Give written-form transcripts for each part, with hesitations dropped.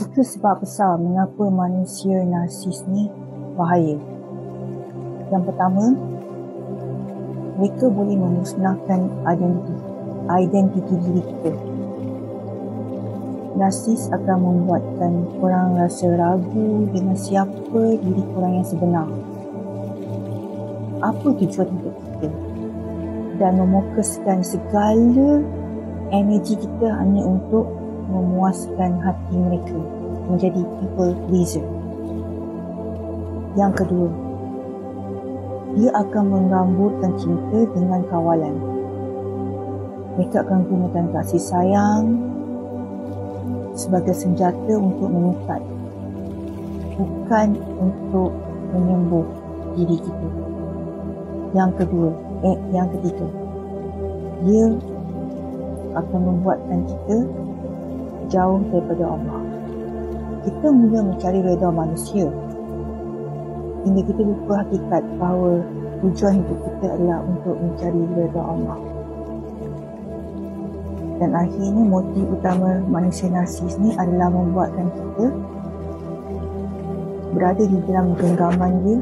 Itu sebab besar mengapa manusia narsis ni bahaya. Yang pertama, mereka boleh memusnahkan identiti diri kita. Narsis akan membuatkan korang rasa ragu dengan siapa diri korang yang sebenar. Apa tujuan hidup kita? Dan memokuskan segala energi kita hanya untuk memuaskan hati mereka, menjadi people pleaser. Yang kedua, dia akan menggamburkan cinta dengan kawalan. Mereka akan gunakan kasih sayang sebagai senjata untuk mengikat, bukan untuk menyembuh diri kita. Yang ketiga, dia akan membuatkan kita jauh daripada Allah. Kita mula mencari redha manusia hingga kita lupa hakikat bahawa tujuan hidup kita adalah untuk mencari redha Allah. Dan akhirnya motif utama manusia narsis ni adalah membuatkan kita berada di dalam genggaman dia,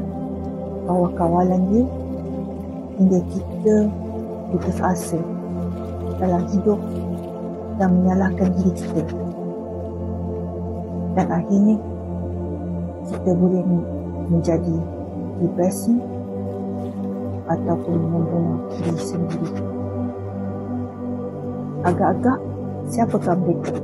bawah kawalan dia, hingga kita putus asa dalam hidup dan menyalahkan diri kita. Dan akhirnya kita boleh menjadi depresi ataupun membunuh diri sendiri. Agak-agak, siapakah mereka?